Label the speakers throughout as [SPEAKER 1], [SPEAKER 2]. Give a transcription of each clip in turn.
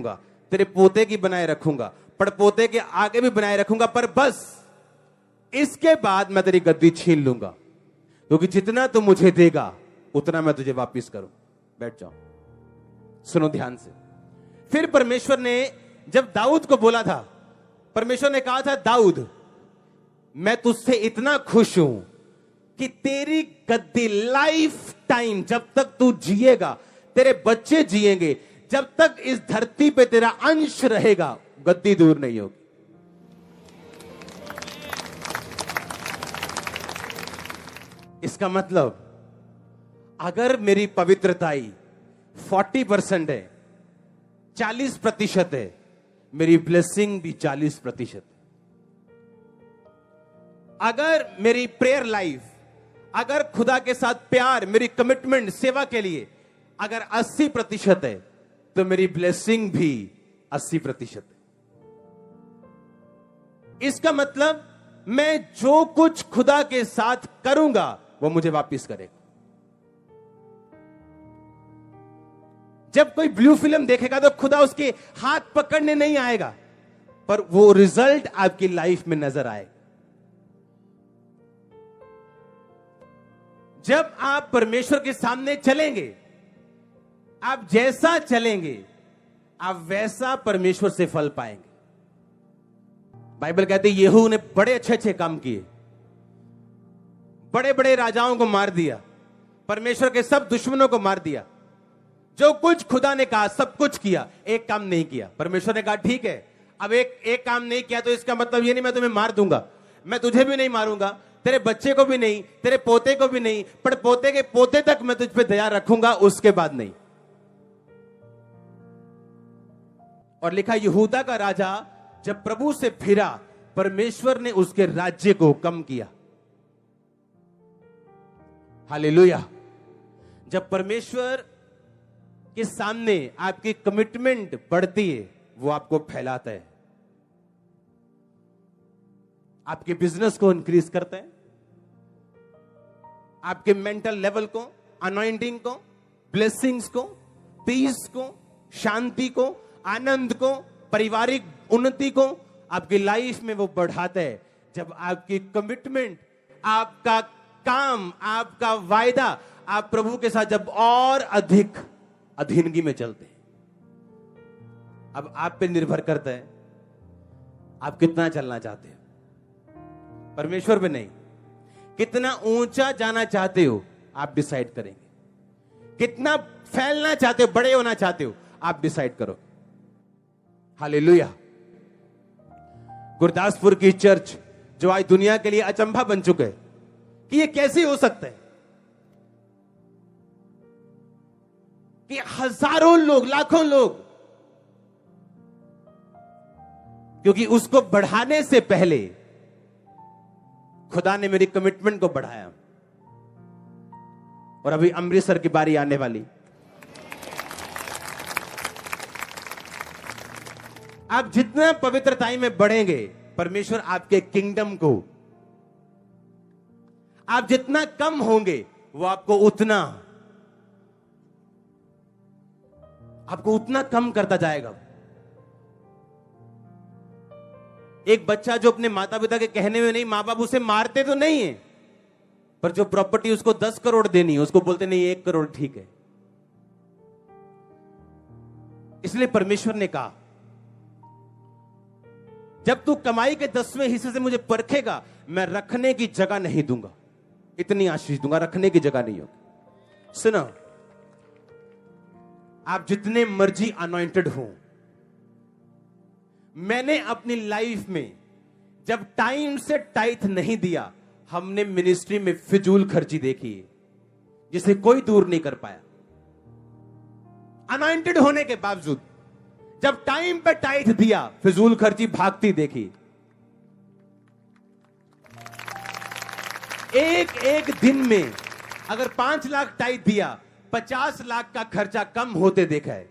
[SPEAKER 1] रखूंगा, तेरे पोते की बनाए रखूंगा, पड़पोते के आगे भी बनाए रखूंगा, पर बस इसके बाद मैं तेरी गद्दी छीन लूंगा, क्योंकि जितना तू मुझे देगा उतना मैं तुझे वापिस करूं। बैठ जाओ, सुनो ध्यान से। फिर परमेश्वर ने जब दाऊद को बोला था, परमेश्वर ने कहा था, दाऊद मैं तुझसे इतना खुश हूं कि तेरी गद्दी लाइफ टाइम, जब तक तू जिएगा, तेरे बच्चे जिएंगे, जब तक इस धरती पे तेरा अंश रहेगा, गद्दी दूर नहीं होगी। इसका मतलब अगर मेरी पवित्रताई 40% है, 40% है, मेरी ब्लेसिंग भी 40% है। अगर मेरी प्रेयर लाइफ, अगर खुदा के साथ प्यार, मेरी कमिटमेंट सेवा के लिए अगर 80% है, तो मेरी ब्लेसिंग भी 80% है। इसका मतलब मैं जो कुछ खुदा के साथ करूंगा वो मुझे वापस करेगा। जब कोई ब्लू फिल्म देखेगा तो खुदा उसके हाथ पकड़ने नहीं आएगा, पर वो रिजल्ट आपकी लाइफ में नजर आएगा। जब आप परमेश्वर के सामने चलेंगे, आप जैसा चलेंगे आप वैसा परमेश्वर से फल पाएंगे। बाइबल कहते है येहू ने बड़े अच्छे अच्छे काम किए, बड़े बड़े राजाओं को मार दिया, परमेश्वर के सब दुश्मनों को मार दिया, जो कुछ खुदा ने कहा सब कुछ किया, एक काम नहीं किया। परमेश्वर ने कहा ठीक है, अब एक काम नहीं किया तो इसका मतलब ये नहीं मैं तुम्हें मार दूंगा, मैं तुझे भी नहीं मारूंगा, तेरे बच्चे को भी नहीं, तेरे पोते को भी नहीं, पर पोते के पोते तक मैं तुझ पे दया रखूंगा, उसके बाद नहीं। और लिखा यहूदा का राजा जब प्रभु से फिरा, परमेश्वर ने उसके राज्य को कम किया। हालेलुया। जब परमेश्वर के सामने आपकी कमिटमेंट बढ़ती है, वो आपको फैलाता है, आपके बिजनेस को इंक्रीज करता है, आपके मेंटल लेवल को, अनॉइंटिंग को, ब्लेसिंग्स को, पीस को, शांति को, आनंद को, पारिवारिक उन्नति को आपकी लाइफ में वो बढ़ाता है। जब आपकी कमिटमेंट, आपका काम, आपका वायदा, आप प्रभु के साथ जब और अधिक अधीनगी में चलते हैं, अब आप पे निर्भर करता है आप कितना चलना चाहते हो, परमेश्वर पे नहीं। कितना ऊंचा जाना चाहते हो आप डिसाइड करेंगे, कितना फैलना चाहते हो, बड़े होना चाहते हो, आप डिसाइड करो। हालेलुया। गुरदासपुर की चर्च जो आज दुनिया के लिए अचंभा बन चुके हैं कि ये कैसे हो सकता है कि हजारों लोग, लाखों लोग, क्योंकि उसको बढ़ाने से पहले खुदा ने मेरी कमिटमेंट को बढ़ाया। और अभी अमृतसर की बारी आने वाली। आप जितना पवित्रताई में बढ़ेंगे, परमेश्वर आपके किंगडम को, आप जितना कम होंगे वो आपको उतना कम करता जाएगा। एक बच्चा जो अपने माता पिता के कहने में नहीं, मां बाप उसे मारते तो नहीं है, पर जो प्रॉपर्टी उसको 10 करोड़ देनी है उसको बोलते नहीं 1 करोड़ ठीक है। इसलिए परमेश्वर ने कहा जब तू कमाई के 10वें हिस्से से मुझे परखेगा, मैं रखने की जगह नहीं दूंगा, इतनी आशीष दूंगा, रखने की जगह नहीं होगी। सुनो, आप जितने मर्जी अनॉइंटेड हो, मैंने अपनी लाइफ में जब टाइम से टाइथ नहीं दिया, हमने मिनिस्ट्री में फिजूल खर्ची देखी है जिसे कोई दूर नहीं कर पाया। अनॉइंटेड होने के बावजूद जब टाइम पे टाइथ दिया, फिजूल खर्ची भागती देखी। एक दिन में अगर 5 लाख टाइथ दिया, 50 लाख का खर्चा कम होते देखा है।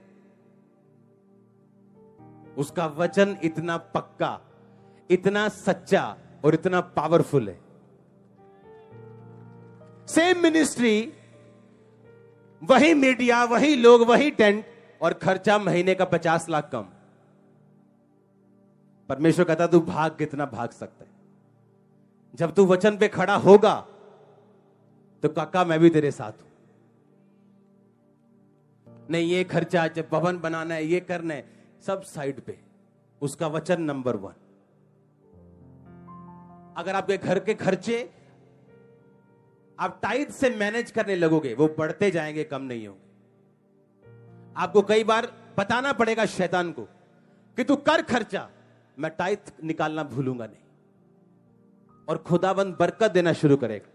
[SPEAKER 1] उसका वचन इतना पक्का, इतना सच्चा और इतना पावरफुल है। सेम मिनिस्ट्री, वही मीडिया, वही लोग, वही टेंट, और खर्चा महीने का 50 लाख कम। परमेश्वर कहता तू भाग, कितना भाग सकता है। जब तू वचन पे खड़ा होगा तो काका मैं भी तेरे साथ हूं। नहीं ये खर्चा, जब भवन बनाना है, ये करना है, सब साइड पे, उसका वचन नंबर 1। अगर आपके घर के खर्चे आप टाइट से मैनेज करने लगोगे, वो बढ़ते जाएंगे, कम नहीं होंगे। आपको कई बार बताना पड़ेगा शैतान को कि तू कर खर्चा, मैं टाइट निकालना भूलूंगा नहीं, और खुदाबंद बरकत देना शुरू करेगा।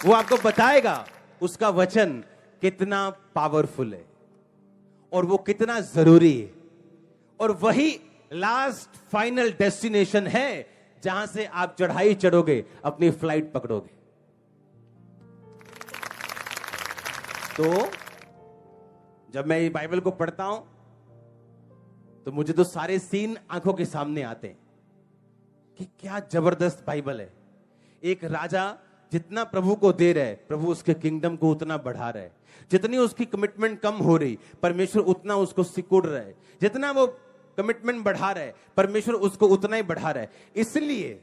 [SPEAKER 1] वो आपको बताएगा उसका वचन कितना पावरफुल है और वो कितना जरूरी है, और वही लास्ट फाइनल डेस्टिनेशन है जहां से आप चढ़ाई चढ़ोगे, अपनी फ्लाइट पकड़ोगे। तो जब मैं ये बाइबल को पढ़ता हूं तो मुझे तो सारे सीन आंखों के सामने आते हैं कि क्या जबरदस्त बाइबल है। एक राजा जितना प्रभु को दे रहा है, प्रभु उसके किंगडम को उतना बढ़ा रहा है। जितनी उसकी कमिटमेंट कम हो रही, परमेश्वर उतना उसको सिकुड़ रहा है। जितना वो कमिटमेंट बढ़ा रहा है, परमेश्वर उसको उतना ही बढ़ा रहा है। इसलिए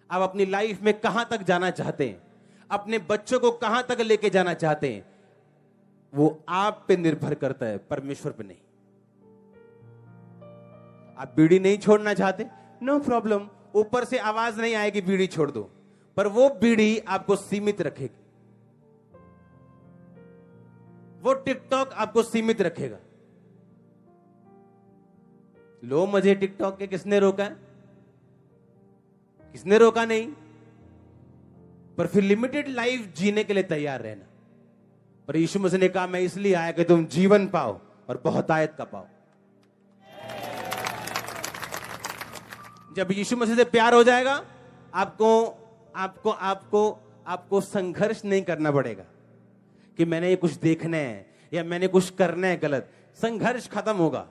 [SPEAKER 1] आप अपनी लाइफ में कहां तक जाना चाहते हैं, अपने बच्चों को कहां तक लेके जाना चाहते हैं, वो आप पे निर्भर करता है, परमेश्वर पे नहीं। आप बीड़ी नहीं छोड़ना चाहते, नो प्रॉब्लम, ऊपर से आवाज नहीं आएगी बीड़ी छोड़ दो, पर वो बीड़ी आपको सीमित रखेगी, वो टिकटॉक आपको सीमित रखेगा। लो मजे टिकटॉक के, किसने रोका है? किसने रोका नहीं, पर फिर लिमिटेड लाइफ जीने के लिए तैयार रहना। पर यीशु मसीह ने कहा मैं इसलिए आया कि तुम जीवन पाओ और बहुतायत का पाओ। जब यीशु मसीह से प्यार हो जाएगा, आपको आपको आपको आपको संघर्ष नहीं करना पड़ेगा कि मैंने ये कुछ देखना है या मैंने कुछ करना है गलत। संघर्ष खत्म होगा,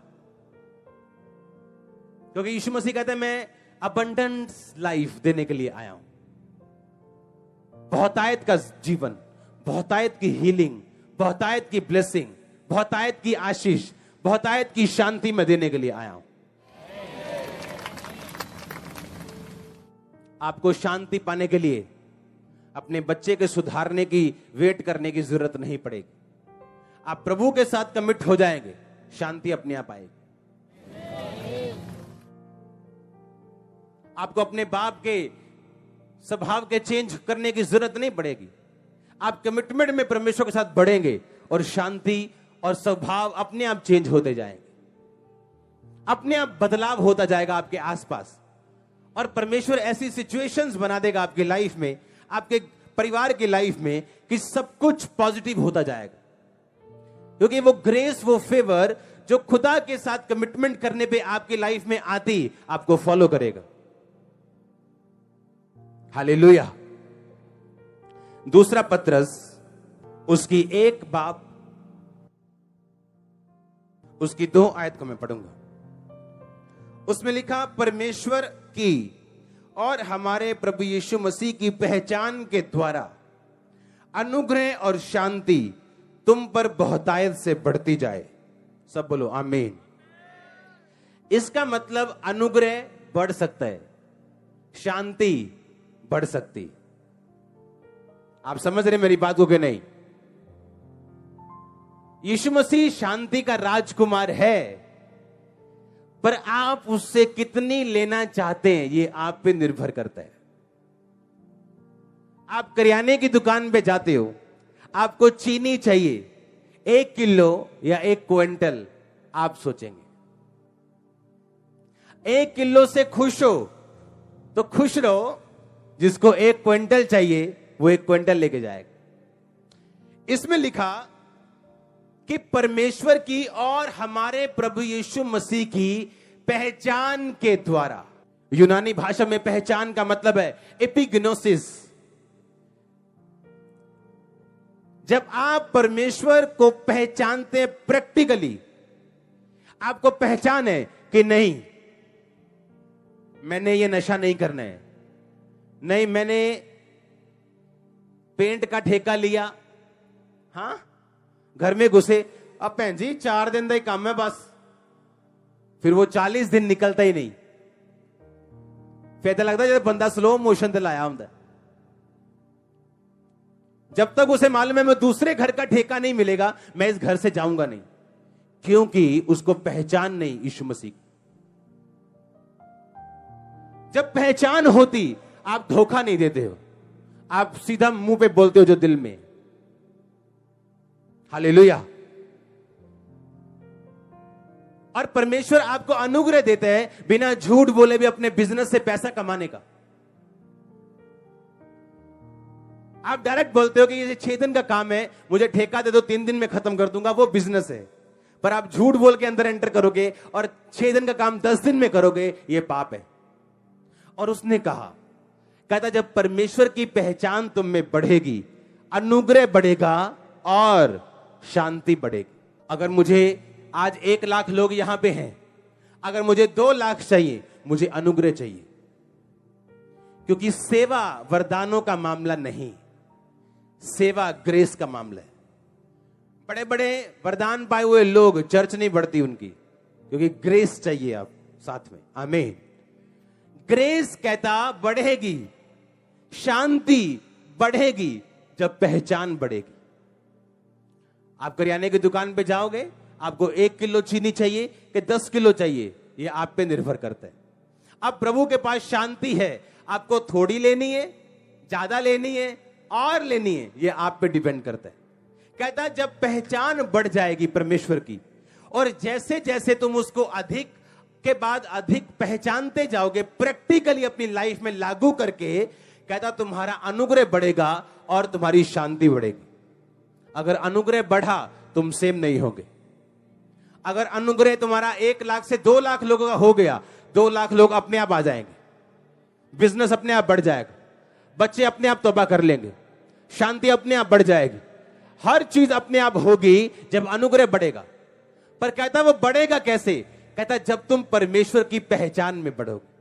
[SPEAKER 1] क्योंकि यीशु मसीह कहते हैं मैं अबंडेंस लाइफ देने के लिए आया हूं। बहुतायत का जीवन, बहुतायत की हीलिंग, बहुतायत की ब्लेसिंग, बहुतायत की आशीष, बहुतायत की शांति में देने के लिए आया हूं। आपको शांति पाने के लिए अपने बच्चे के सुधारने की वेट करने की जरूरत नहीं पड़ेगी। आप प्रभु के साथ कमिट हो जाएंगे, शांति अपने आप आएगी। आपको अपने बाप के स्वभाव के चेंज करने की जरूरत नहीं पड़ेगी। आप कमिटमेंट में परमेश्वर के साथ बढ़ेंगे और शांति और स्वभाव अपने आप चेंज होते जाएंगे, अपने आप बदलाव होता जाएगा आपके आसपास। और परमेश्वर ऐसी सिचुएशंस बना देगा आपकी लाइफ में, आपके परिवार की लाइफ में, कि सब कुछ पॉजिटिव होता जाएगा। क्योंकि वो ग्रेस, वो फेवर जो खुदा के साथ कमिटमेंट करने पे आपकी लाइफ में आती, आपको फॉलो करेगा। हालेलुया। दूसरा पत्रस उसकी 1 बाब उसकी 2 आयत को मैं पढ़ूंगा। उसमें लिखा, परमेश्वर की और हमारे प्रभु यीशु मसीह की पहचान के द्वारा अनुग्रह और शांति तुम पर बहुतायत से बढ़ती जाए। सब बोलो आमीन। इसका मतलब अनुग्रह बढ़ सकता है, शांति बढ़ सकती। आप समझ रहे मेरी बात को कि नहीं? यीशु मसीह शांति का राजकुमार है, पर आप उससे कितनी लेना चाहते हैं ये आप पे निर्भर करता है। आप करियाने की दुकान पे जाते हो, आपको चीनी चाहिए 1 किलो या 1 क्विंटल, आप सोचेंगे 1 किलो से खुश हो तो खुश रहो, जिसको 1 क्विंटल चाहिए वो 1 क्विंटल लेके जाएगा। इसमें लिखा कि परमेश्वर की और हमारे प्रभु यीशु मसीह की पहचान के द्वारा। यूनानी भाषा में पहचान का मतलब है एपिग्नोसिस। जब आप परमेश्वर को पहचानते प्रैक्टिकली, आपको पहचान है कि नहीं मैंने ये नशा नहीं करना है, नहीं मैंने पेंट का ठेका लिया, हां घर में घुसे, अब भैन जी 4 दिन का ही काम है बस, फिर वो 40 दिन निकलता ही नहीं। फिर तो लगता है जैसे बंदा स्लो मोशन ते लाया होता। जब तक उसे मालूम है मैं दूसरे घर का ठेका नहीं मिलेगा, मैं इस घर से जाऊंगा नहीं, क्योंकि उसको पहचान नहीं यीशु मसीह। जब पहचान होती, आप धोखा नहीं देते हो, आप सीधा मुंह पे बोलते हो जो दिल में। हालेलुया। और परमेश्वर आपको अनुग्रह देते हैं बिना झूठ बोले भी अपने बिजनेस से पैसा कमाने का। आप डायरेक्ट बोलते हो कि ये 6 दिन का काम है, मुझे ठेका दे दो, 3 दिन में खत्म कर दूंगा, वो बिजनेस है। पर आप झूठ बोल के अंदर एंटर करोगे और 6 दिन का काम 10 दिन में करोगे, ये पाप है। और उसने कहा, कहता जब परमेश्वर की पहचान तुम में बढ़ेगी, अनुग्रह बढ़ेगा और शांति बढ़ेगी। अगर मुझे आज 1 लाख लोग यहां पे हैं, अगर मुझे 2 लाख चाहिए, मुझे अनुग्रह चाहिए, क्योंकि सेवा वरदानों का मामला नहीं, सेवा ग्रेस का मामला है। बड़े बड़े वरदान पाए हुए लोग चर्च नहीं बढ़ती उनकी, क्योंकि ग्रेस चाहिए आप साथ में। आमीन। ग्रेस कहता बढ़ेगी, शांति बढ़ेगी जब पहचान बढ़ेगी। आप करियाने की दुकान पे जाओगे, आपको 1 किलो चीनी चाहिए कि 10 किलो चाहिए, ये आप पे निर्भर करता है। अब प्रभु के पास शांति है, आपको थोड़ी लेनी है, ज्यादा लेनी है और लेनी है, ये आप पे डिपेंड करता है। कहता जब पहचान बढ़ जाएगी परमेश्वर की, और जैसे जैसे तुम उसको अधिक के बाद अधिक पहचानते जाओगे, प्रैक्टिकली अपनी लाइफ में लागू करके, कहता तुम्हारा अनुग्रह बढ़ेगा और तुम्हारी शांति बढ़ेगी। अगर अनुग्रह बढ़ा, तुम सेम नहीं होगे। अगर अनुग्रह तुम्हारा 1 लाख से 2 लाख लोगों का हो गया, 2 लाख लोग अपने आप आ जाएंगे, बिजनेस अपने आप बढ़ जाएगा, बच्चे अपने आप तौबा कर लेंगे, शांति अपने आप बढ़ जाएगी, हर चीज अपने आप होगी जब अनुग्रह बढ़ेगा। पर कहता वो बढ़ेगा कैसे? कहता जब तुम परमेश्वर की पहचान में बढ़ोगे।